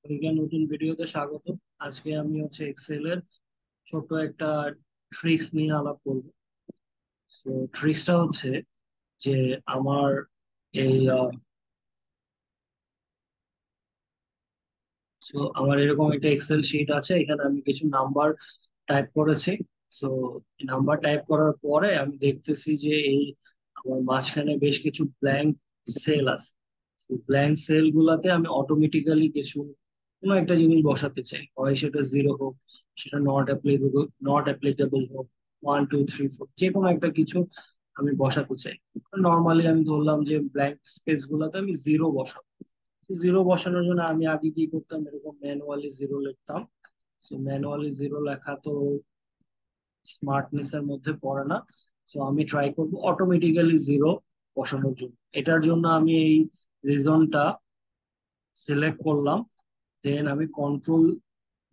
সবাইকে নতুন ভিডিওতে স্বাগত। আজকে আমি এক্সেল এর ছোট একটা ট্রিক্স নিয়ে আলাপ করবো। তো ট্রিক্সটা যে আমার এই আমার এরকম একটা এক্সেল শিট আছে, এখানে আমি কিছু নাম্বার টাইপ করেছি। সো নাম্বার টাইপ করার পরে আমি দেখতেছি যে এই আমার মাঝখানে বেশ কিছু ব্ল্যাঙ্ক সেল আছে। ব্ল্যাঙ্ক সেল গুলাতে আমি অটোমেটিক্যালি কোনো একটা জিনিস বসাতে চাই, হয় সেটা জিরো হোক, সেটা নট অ্যাপ্লিকেবল হোক, 1 2 3 4 যে কোনো একটা কিছু আমি বসাতে চাই। নর্মালি আমি ধরলাম যে ব্ল্যাঙ্ক স্পেস গুলাতে আমি জিরো বসাবো। জিরো বসানোর জন্য আমি আগে কি করতাম, এরকম ম্যানুয়ালি জিরো লিখতাম। ম্যানুয়ালি জিরো লেখা তো স্মার্টনেস এর মধ্যে পড়ে না। আমি ট্রাই করব অটোমেটিক্যালি জিরো বসানোর জন্য। এটার জন্য আমি এই রিজনটা সিলেক্ট করলাম, দেন আমি কন্ট্রোল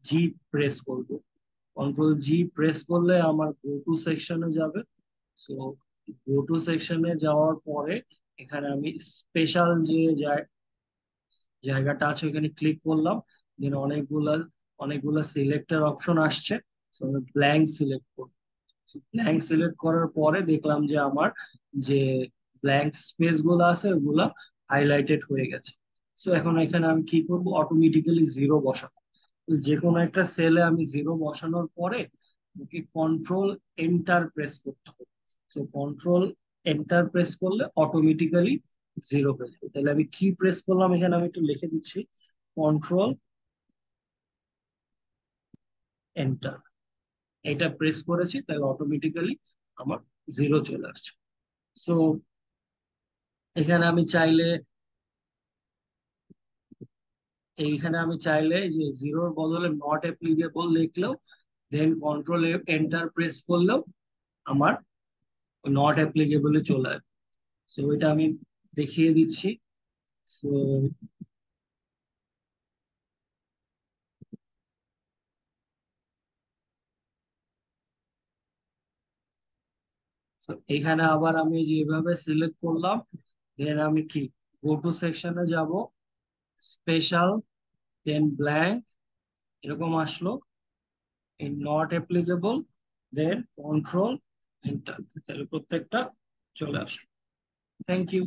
জি প্রেস করব। কন্ট্রোল জি প্রেস করলে আমার গো টু সেকশনে যাবে। সো গো টু সেকশনে যাওয়ার পরে এখানে আমি স্পেশাল যে জায়গাটা আছে ওখানে ক্লিক করলাম। দেন অনেকগুলা সিলেক্টের অপশন আসছে। আমি ব্ল্যাঙ্ক সিলেক্ট করব। ব্ল্যাঙ্ক সিলেক্ট করার পরে দেখলাম যে আমার যে ব্ল্যাঙ্ক স্পেস গুলো আছে ওগুলা হাইলাইটেড হয়ে গেছে। এখন এখানে আমি কি করব, অটোমেটিক্যালি জিরো বসাবো। যে কোনো একটা সেলে আমি জিরো বসানোর পরে ওকে কন্ট্রোল এন্টার প্রেস করতে হবে। কন্ট্রোল এন্টার প্রেস করলে অটোমেটিক্যালি জিরো হয়ে যাবে। তাহলে আমি কি প্রেস করলাম, এখানে আমি একটু লিখে দিচ্ছি, কন্ট্রোল এন্টার। এটা প্রেস করেছি, তাহলে অটোমেটিক্যালি আমার জিরো চলে আসছে। সো এখানে আমি চাইলে এইখানে আমি চাইলে যে জিরোর বদলে নট অ্যাপ্লিকেবল লিখলেও, দেন কন্ট্রোল এন্টার প্রেস করলেও আমার নট অ্যাপ্লিকেবলে চলে আসবে। ওইটা আমি দেখিয়ে দিচ্ছি। সো এখানে আবার আমি যেভাবে সিলেক্ট করলাম, দেন আমি কি গো টু সেকশনে যাব, স্পেশাল, দেন ব্ল্যাঙ্ক, এরকম আসলো, এই not applicable, then control enter, তাহলে প্রত্যেকটা চলে আসলো। Thank you.